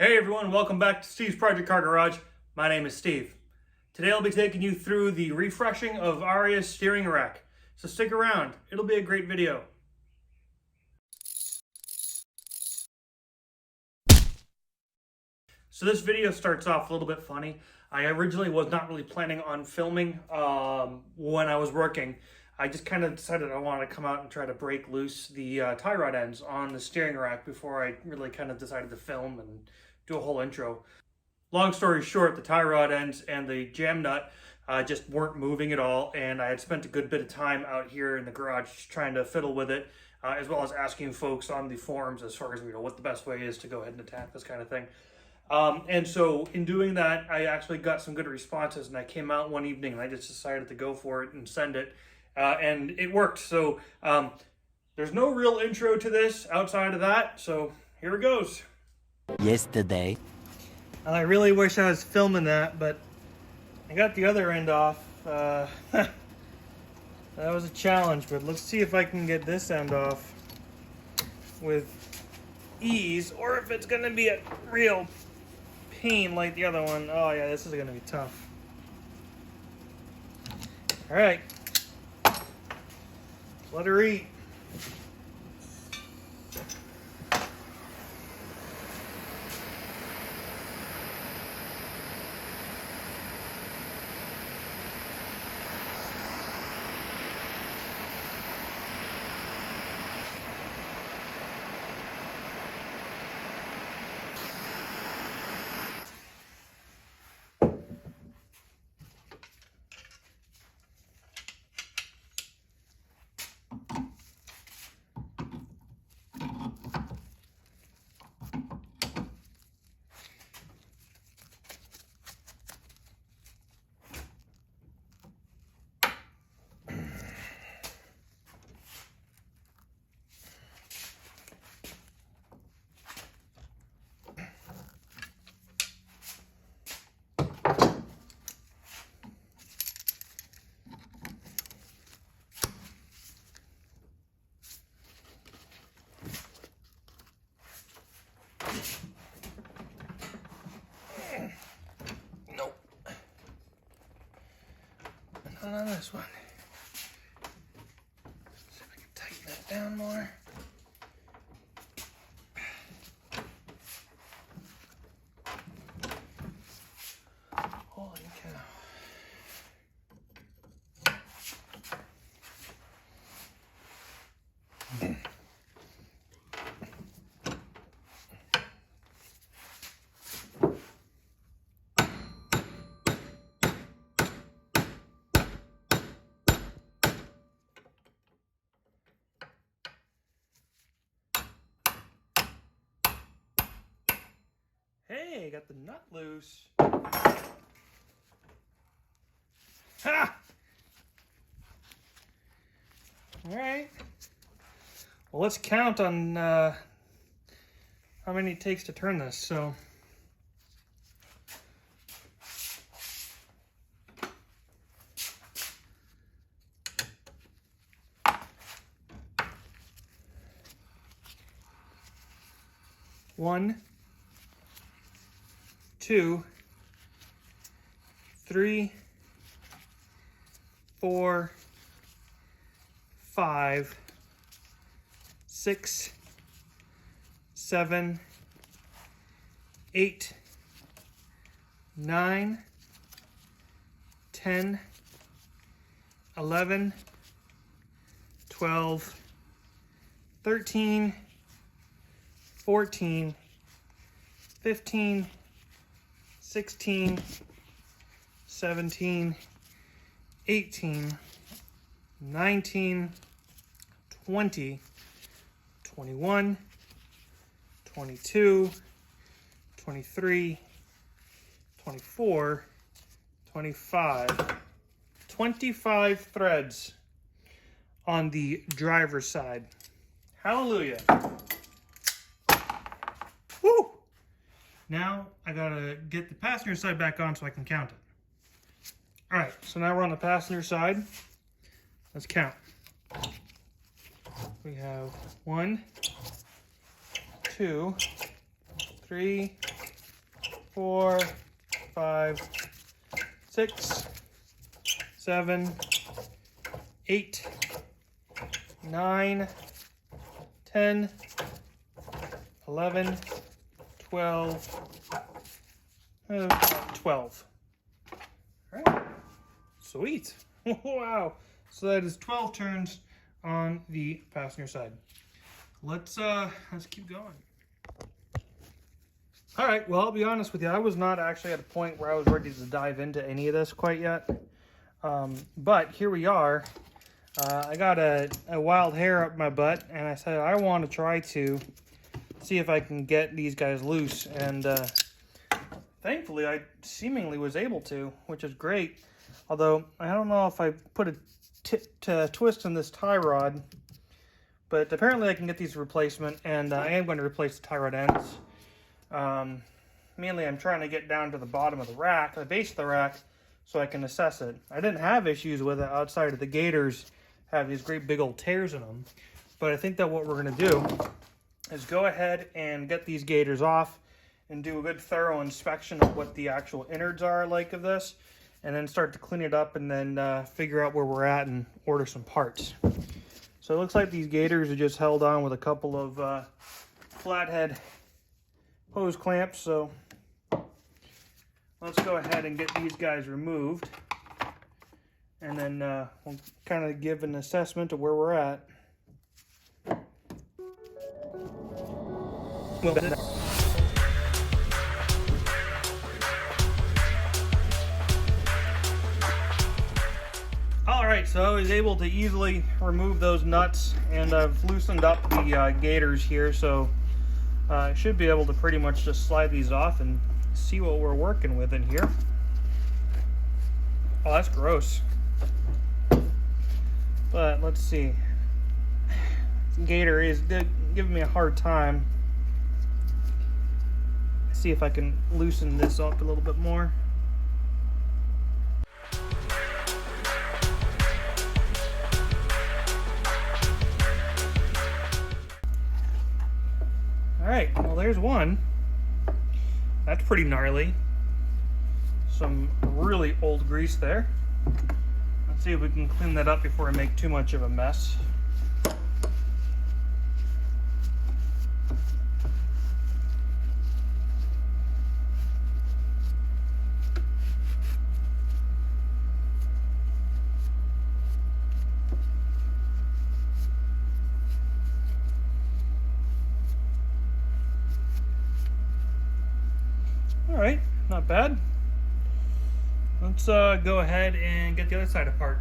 Hey everyone, welcome back to Steve's Project Car Garage. My name is Steve. Today I'll be taking you through the refreshing of Aria's steering rack. So stick around, it'll be a great video. So this video starts off a little bit funny. I originally was not really planning on filming when I was working. I just kind of decided I wanted to come out and try to break loose the tie rod ends on the steering rack before I really kind of decided to film and do a whole intro. Long story short, the tie rod ends and the jam nut just weren't moving at all, and I had spent a good bit of time out here in the garage trying to fiddle with it, as well as asking folks on the forums as far as what the best way is to go ahead and attack this kind of thing. And so in doing that, I actually got some good responses, and I came out one evening and I just decided to go for it and send it, and it worked. So there's no real intro to this outside of that, so here it goes. Yesterday. I really wish I was filming that, but I got the other end off. That was a challenge, but let's see if I can get this end off with ease, or if it's going to be a real pain like the other one. Oh yeah, this is going to be tough. Alright. Let her eat. Nope. Not on this one. See if I can tighten that down more. Holy cow. Hey, got the nut loose. Ha! All right. Well, let's count on how many it takes to turn this. So, one, 2, 3, 4, 5, 6, 7, 8, 9, 10, 11, 12, 13, 14, 15, 16, 17, 18, 19, 20, 21, 22, 23, 24, 25. 25 threads on the driver's side. Hallelujah. Woo! Now I gotta get the passenger side back on so I can count it. All right, so now we're on the passenger side. Let's count. We have 1, 2, 3, 4, 5, 6, 7, 8, 9, 10, 11, 12, 12. All right, sweet. Wow. So that is 12 turns on the passenger side. Let's keep going. All right, well, I'll be honest with you. I was not actually at a point where I was ready to dive into any of this quite yet. But here we are. I got a wild hair up my butt, and I said I want to try to see if I can get these guys loose. And thankfully, I seemingly was able to, which is great. Although, I don't know if I put a twist in this tie rod, but apparently I can get these replacement, and I am going to replace the tie rod ends. Mainly I'm trying to get down to the bottom of the rack, the base of the rack, so I can assess it. I didn't have issues with it outside of the gators have these great big old tears in them, but I think that what we're going to do is go ahead and get these gators off and do a good thorough inspection of what the actual innards are like of this, and then start to clean it up and then figure out where we're at and order some parts. So it looks like these gators are just held on with a couple of flathead hose clamps, so let's go ahead and get these guys removed, and then we'll kind of give an assessment of where we're at. Alright, so I was able to easily remove those nuts, and I've loosened up the gators here, so I should be able to pretty much just slide these off and see what we're working with in here. Oh, that's gross. But let's see. Gator is giving me a hard time. See if I can loosen this up a little bit more. Alright, well there's one. That's pretty gnarly. Some really old grease there. Let's see if we can clean that up before I make too much of a mess. Alright, not bad. Let's go ahead and get the other side apart.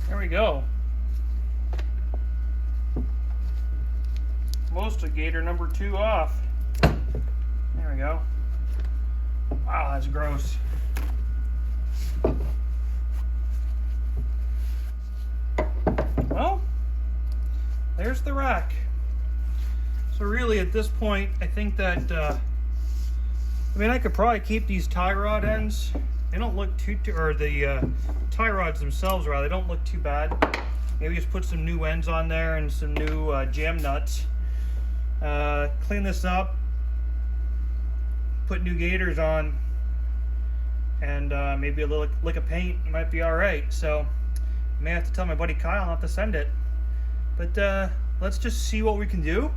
There we go. Most of gator number 2 off. There we go. Wow, that's gross. Well, there's the rack. So really at this point, I think that, I mean, I could probably keep these tie rod ends. They don't look or the tie rods themselves, rather, they don't look too bad. Maybe just put some new ends on there and some new jam nuts. Clean this up, put new gators on, and maybe a little lick of paint might be alright. So I may have to tell my buddy Kyle not to send it, but let's just see what we can do,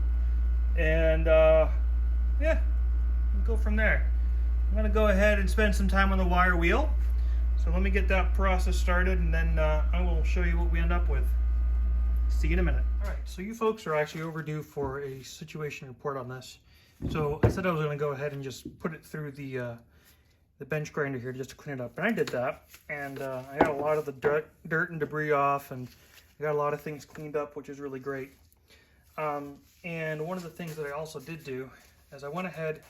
and yeah, we'll go from there. I'm gonna go ahead and spend some time on the wire wheel, so let me get that process started, and then I will show you what we end up with. See you in a minute. All right, so you folks are actually overdue for a situation report on this. So I said I was going to go ahead and just put it through the bench grinder here just to clean it up, and I did that. And I got a lot of the dirt and debris off, and I got a lot of things cleaned up, which is really great. And one of the things that I also did do is I went ahead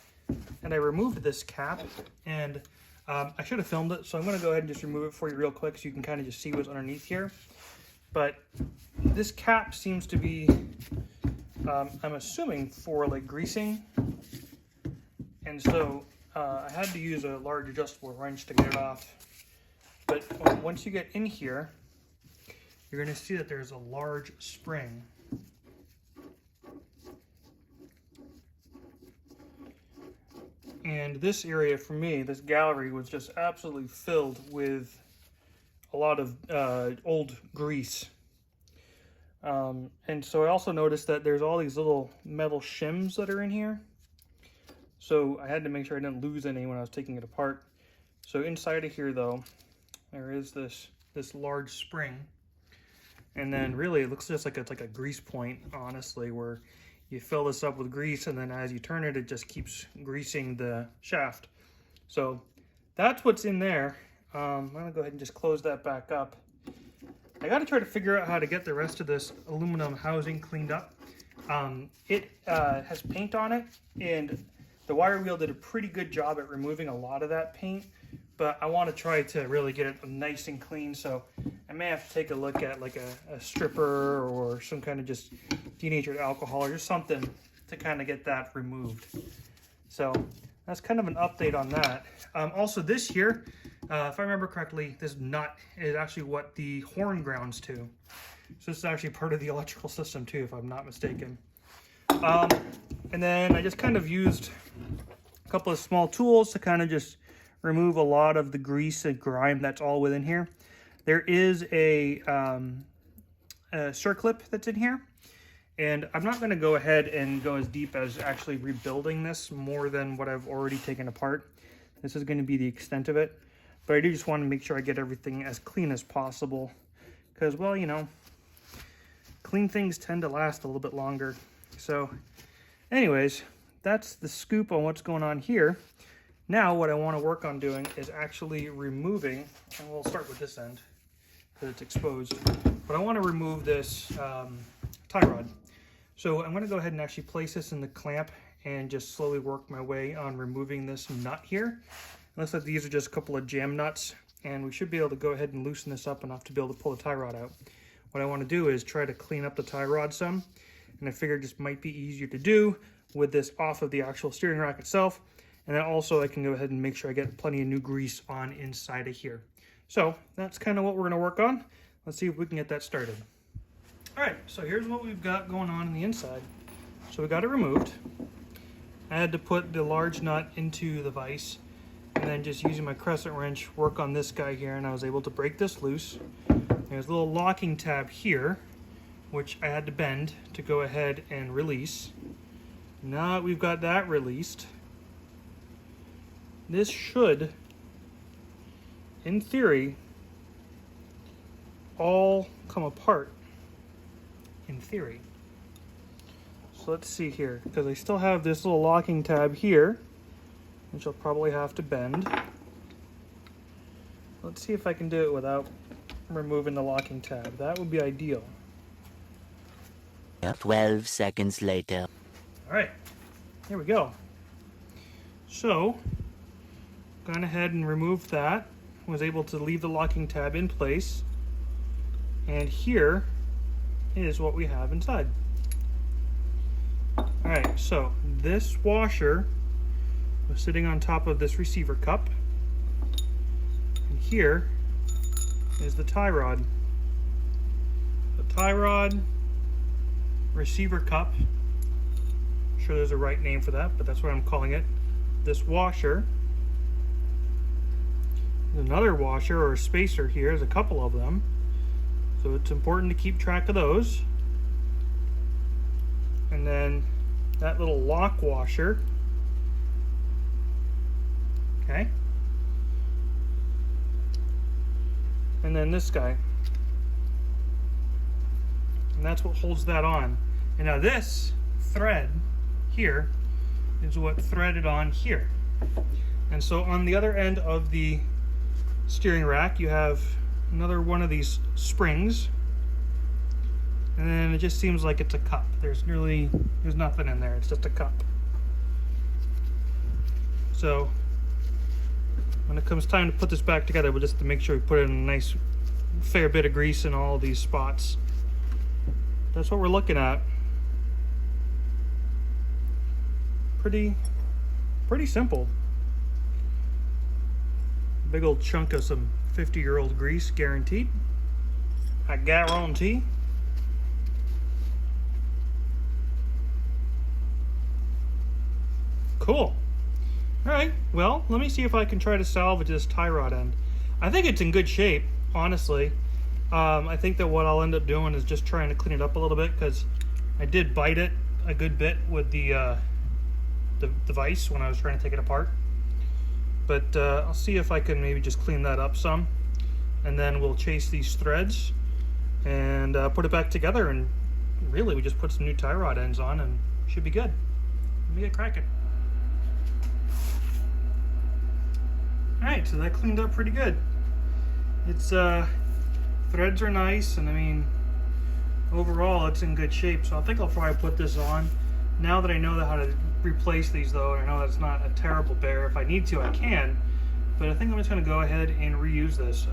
and I removed this cap, and I should have filmed it, so I'm going to go ahead and just remove it for you real quick so you can kind of just see what's underneath here. But this cap seems to be I'm assuming for like greasing. And so I had to use a large adjustable wrench to get it off. But once you get in here, you're going to see that there's a large spring. And this area for me, this gallery, was just absolutely filled with a lot of old grease. And so I also noticed that there's all these little metal shims that are in here. So I had to make sure I didn't lose any when I was taking it apart. So inside of here though, there is this large spring. And then really it looks just like it's like a grease point, honestly, where you fill this up with grease and then as you turn it, it just keeps greasing the shaft. So that's what's in there. I'm gonna go ahead and just close that back up. I gotta try to figure out how to get the rest of this aluminum housing cleaned up. It has paint on it, and the wire wheel did a pretty good job at removing a lot of that paint, but I want to try to really get it nice and clean, so I may have to take a look at like a stripper or some kind of just denatured alcohol or just something to kind of get that removed. So that's kind of an update on that. Also this here, if I remember correctly, this nut is actually what the horn grounds to. So this is actually part of the electrical system too, if I'm not mistaken. And then I just kind of used a couple of small tools to kind of just remove a lot of the grease and grime that's all within here. There is a circlip that's in here. And I'm not going to go ahead and go as deep as actually rebuilding this more than what I've already taken apart. This is going to be the extent of it. But I do just want to make sure I get everything as clean as possible. Because, well, you know, clean things tend to last a little bit longer. So, anyways, that's the scoop on what's going on here. Now, what I want to work on doing is actually removing, and we'll start with this end because it's exposed. But I want to remove this tie rod. So I'm going to go ahead and actually place this in the clamp and just slowly work my way on removing this nut here. It looks like these are just a couple of jam nuts, and we should be able to go ahead and loosen this up enough to be able to pull the tie rod out. What I want to do is try to clean up the tie rod some, and I figured this might be easier to do with this off of the actual steering rack itself. And then also I can go ahead and make sure I get plenty of new grease on inside of here. So that's kind of what we're going to work on. Let's see if we can get that started. All right, so here's what we've got going on the inside. So we got it removed. I had to put the large nut into the vise and then just using my crescent wrench work on this guy here, and I was able to break this loose. There's a little locking tab here, which I had to bend to go ahead and release. Now that we've got that released, this should, in theory, all come apart. In theory. So let's see here, because I still have this little locking tab here, which I'll probably have to bend. Let's see if I can do it without removing the locking tab. That would be ideal. 12 seconds later. All right, here we go. So, gone ahead and removed that. Was able to leave the locking tab in place. And here is what we have inside. All right, so this washer was sitting on top of this receiver cup. And here is the tie rod. The tie rod, receiver cup. I'm sure there's a right name for that, but that's what I'm calling it. This washer. There's another washer or a spacer here. There's a couple of them. So it's important to keep track of those. And then that little lock washer. Okay. And then this guy. And that's what holds that on. And now this thread here is what threaded on here. And so on the other end of the steering rack, you have another one of these springs, and then it just seems like it's a cup. There's nothing in there. It's just a cup. So when it comes time to put this back together, we'll just have to make sure we put in a nice fair bit of grease in all these spots. That's what we're looking at. pretty simple. Big old chunk of some 50-year-old grease, guaranteed. I guarantee. Cool. Alright, well, let me see if I can try to salvage this tie rod end. I think it's in good shape, honestly. I think that what I'll end up doing is just trying to clean it up a little bit, because I did bite it a good bit with the vise when I was trying to take it apart. But I'll see if I can maybe just clean that up some, and then we'll chase these threads and put it back together, and really we just put some new tie rod ends on and should be good. Let me get cracking. Alright, so that cleaned up pretty good. It's threads are nice, and I mean overall it's in good shape, so I think I'll probably put this on. Now that I know how to replace these though, and I know that's not a terrible bear, if I need to I can, but I think I'm just going to go ahead and reuse this.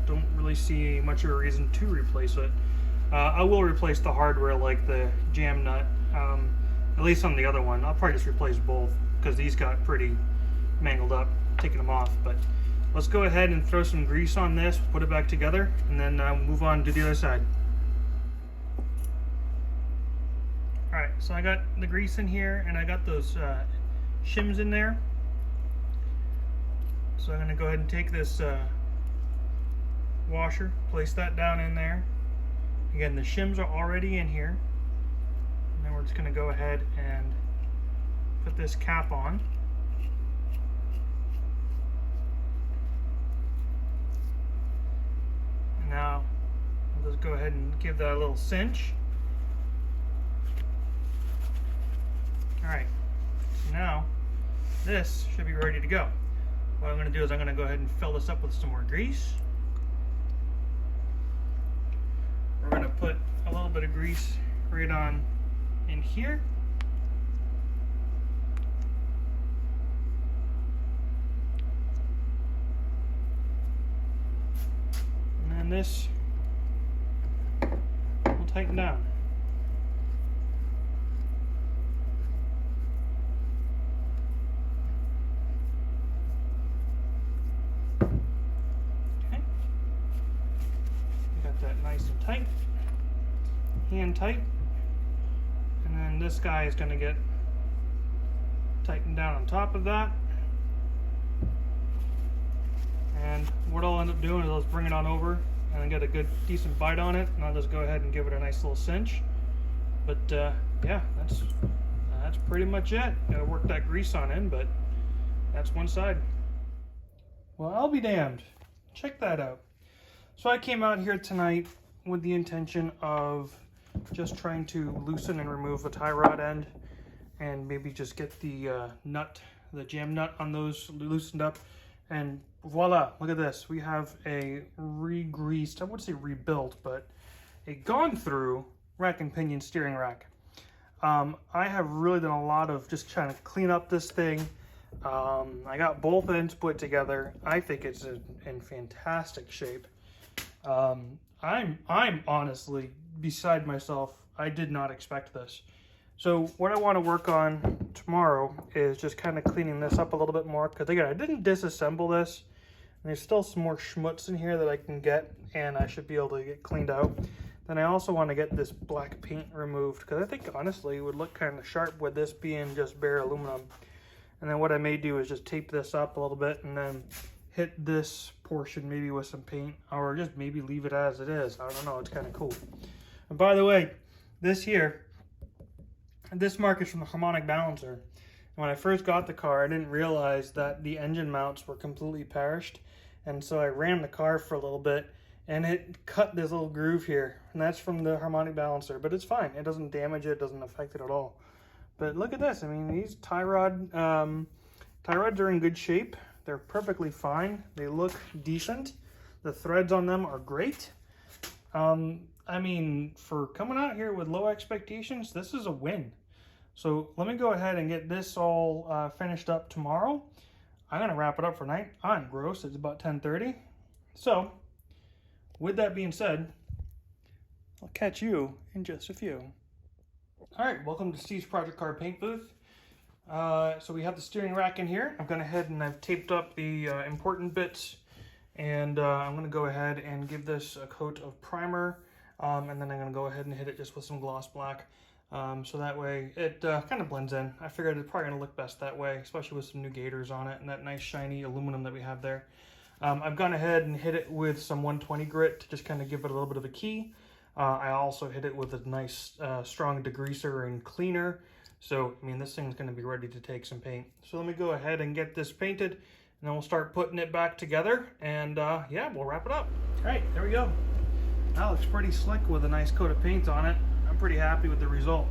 Don't really see much of a reason to replace it. I will replace the hardware like the jam nut, at least on the other one. I'll probably just replace both because these got pretty mangled up taking them off. But let's go ahead and throw some grease on this, put it back together, and then move on to the other side. Alright, so I got the grease in here and I got those shims in there. So I'm going to go ahead and take this washer, place that down in there. Again, the shims are already in here. And then we're just going to go ahead and put this cap on. And now I'll just go ahead and give that a little cinch. Alright, so now this should be ready to go. What I'm going to do is I'm going to go ahead and fill this up with some more grease. We're going to put a little bit of grease right on in here. And then this will tighten down. Nice and tight, hand tight, and then this guy is going to get tightened down on top of that. And what I'll end up doing is I'll just bring it on over and get a good decent bite on it, and I'll just go ahead and give it a nice little cinch. But yeah, that's pretty much it. Gotta work that grease on in, but that's one side. Well, I'll be damned. Check that out. So I came out here tonight with the intention of just trying to loosen and remove the tie rod end and maybe just get the nut, the jam nut on those loosened up, and voila, look at this. We have a re-greased, I wouldn't say rebuilt, but a gone through rack and pinion steering rack. I have really done a lot of just trying to clean up this thing. I got both ends put together. I think it's in fantastic shape. I'm honestly beside myself. I did not expect this. So what I want to work on tomorrow is just kind of cleaning this up a little bit more, because again, I didn't disassemble this. And there's still some more schmutz in here that I can get, and I should be able to get cleaned out. Then I also want to get this black paint removed, because I think honestly it would look kind of sharp with this being just bare aluminum. And then what I may do is just tape this up a little bit and then hit this portion maybe with some paint, or just maybe leave it as it is. I don't know, it's kind of cool. And by the way, this mark is from the harmonic balancer. And when I first got the car, I didn't realize that the engine mounts were completely perished, and so I ran the car for a little bit and it cut this little groove here, and that's from the harmonic balancer. But it's fine, it doesn't damage it, doesn't affect it at all. But look at this. I mean, these tie rods are in good shape. They're perfectly fine. They look decent. The threads on them are great. I mean, for coming out here with low expectations, this is a win. So let me go ahead and get this all finished up tomorrow. I'm gonna wrap it up for night. I'm gross. It's about 10:30. So with that being said, I'll catch you in just a few. All right, welcome to Steve's Project Car Paint Booth. So we have the steering rack in here. I've gone ahead and I've taped up the important bits, and I'm going to go ahead and give this a coat of primer, and then I'm going to go ahead and hit it just with some gloss black, so that way it kind of blends in. I figured it's probably going to look best that way, especially with some new gaiters on it and that nice shiny aluminum that we have there. I've gone ahead and hit it with some 120 grit to just kind of give it a little bit of a key. I also hit it with a nice strong degreaser and cleaner. So, I mean, this thing's going to be ready to take some paint. So let me go ahead and get this painted, and then we'll start putting it back together, and yeah, we'll wrap it up. All right, there we go. That looks pretty slick with a nice coat of paint on it. I'm pretty happy with the result.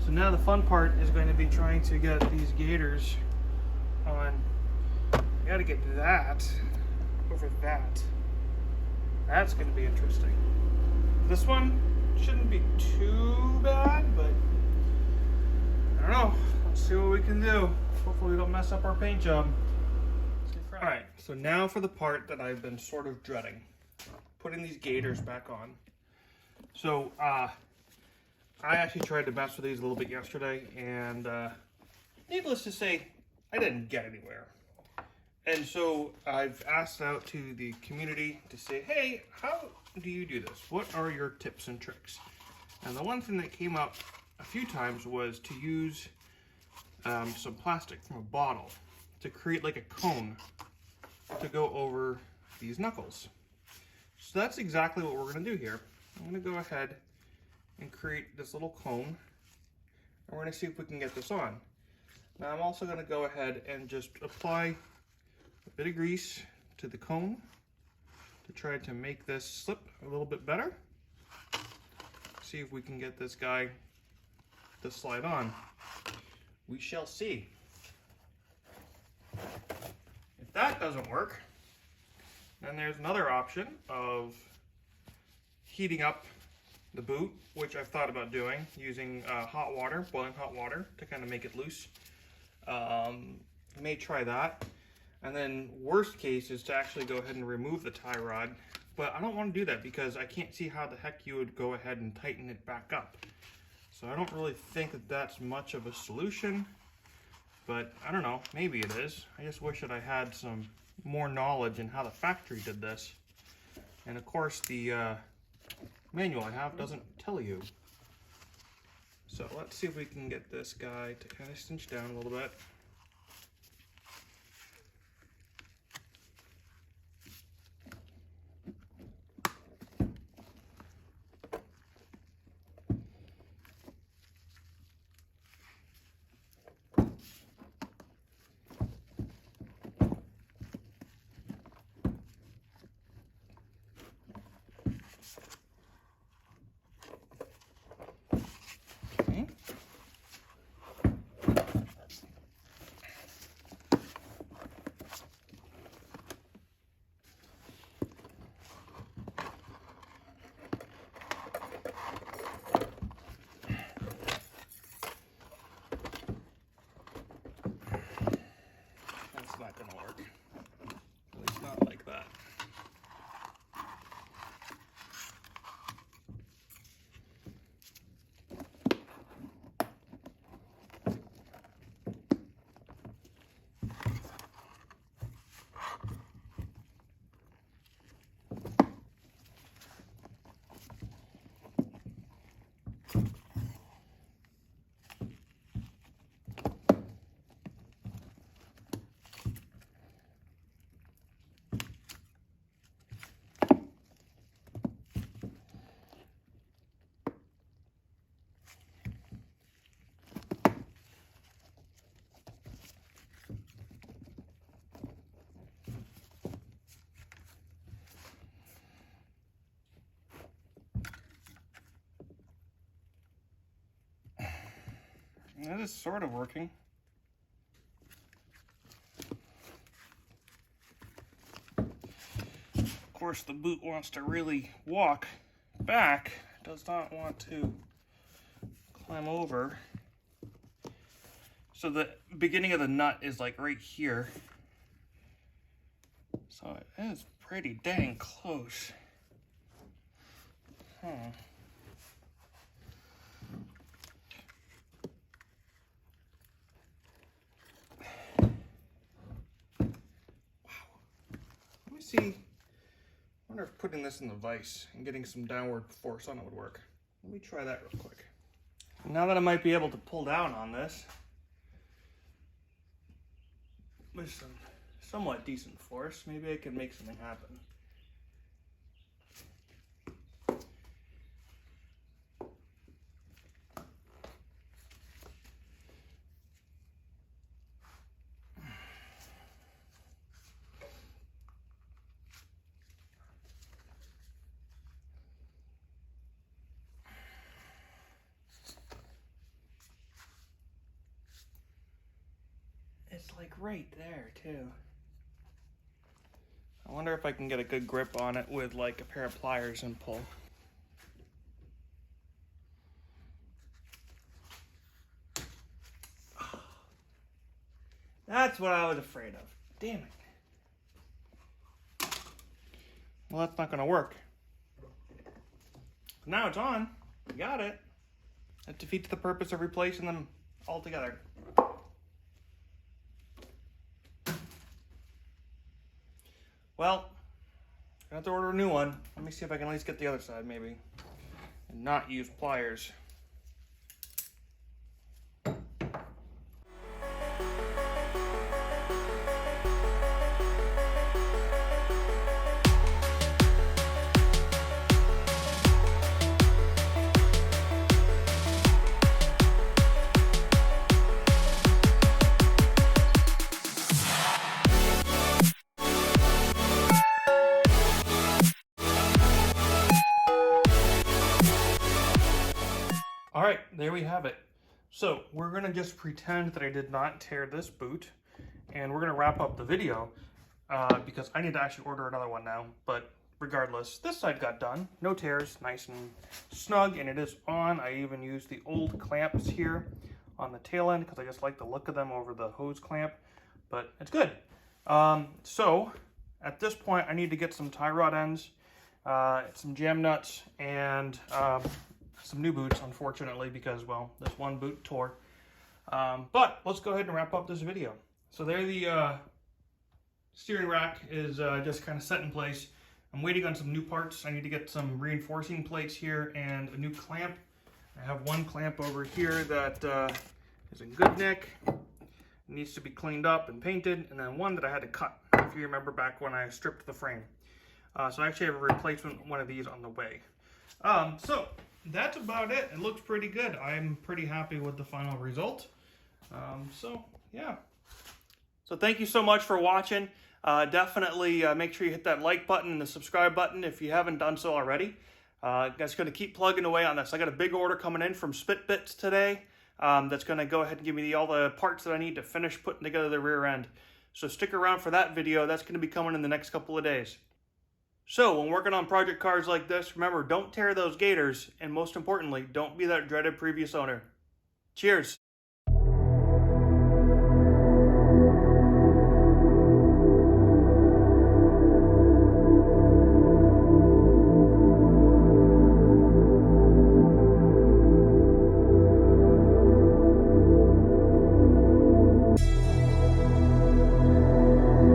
So now the fun part is going to be trying to get these gaiters on. I got to get that over that. That's going to be interesting. This one shouldn't be too bad, but I don't know. Let's see what we can do. Hopefully we don't mess up our paint job. Alright, so now for the part that I've been sort of dreading. Putting these gaiters back on. So, I actually tried to mess with these a little bit yesterday, and needless to say, I didn't get anywhere. And so I've asked out to the community to say, hey, how do you do this? What are your tips and tricks? And the one thing that came up a few times was to use some plastic from a bottle to create like a cone to go over these knuckles. So that's exactly what we're going to do here. I'm going to go ahead and create this little cone, and we're going to see if we can get this on. Now I'm also going to go ahead and just apply a bit of grease to the cone to try to make this slip a little bit better. See if we can get this guy to slide on. We shall see. If that doesn't work, then there's another option of heating up the boot, which I've thought about doing, using hot water, boiling hot water, to kind of make it loose. May try that. And then worst case is to actually go ahead and remove the tie rod. But I don't want to do that because I can't see how the heck you would go ahead and tighten it back up. So I don't really think that that's much of a solution. But I don't know, maybe it is. I just wish that I had some more knowledge in how the factory did this. And of course the manual I have doesn't tell you. So let's see if we can get this guy to kind of cinch down a little bit. Not gonna work. At least not like that. That is sort of working. Of course, the boot wants to really walk back, does not want to climb over. So the beginning of the nut is like right here. So it is pretty dang close. see. I wonder if putting this in the vise and getting some downward force on it would work. Let me try that real quick. Now that I might be able to pull down on this with some somewhat decent force, maybe I can make something happen. It's like right there too. I wonder if I can get a good grip on it with like a pair of pliers and pull. That's what I was afraid of. Damn it. Well, that's not gonna work. Now it's on. Got it. That defeats the purpose of replacing them altogether. Well, I have to order a new one. Let me see if I can at least get the other side, maybe. And not use pliers. All right, there we have it. So we're gonna just pretend that I did not tear this boot, and we're gonna wrap up the video because I need to actually order another one now. But regardless, this side got done. No tears, nice and snug, and it is on. I even used the old clamps here on the tail end because I just like the look of them over the hose clamp, but it's good. So at this point, I need to get some tie rod ends, some jam nuts, and some new boots, unfortunately, because, well, this one boot tore. But let's go ahead and wrap up this video. So there the steering rack is just kind of set in place. I'm waiting on some new parts. I need to get some reinforcing plates here and a new clamp. I have one clamp over here that is in good nick. It needs to be cleaned up and painted, and then one that I had to cut, if you remember back when I stripped the frame. So I actually have a replacement one of these on the way. So that's about it. It looks pretty good. I'm pretty happy with the final result. So yeah. So thank you so much for watching. Definitely make sure you hit that like button and the subscribe button if you haven't done so already. That's going to keep plugging away on this. I got a big order coming in from Spitbits today. That's going to go ahead and give me all the parts that I need to finish putting together the rear end. So stick around for that video. That's going to be coming in the next couple of days. So when working on project cars like this, remember, don't tear those gators, and most importantly, don't be that dreaded previous owner. Cheers!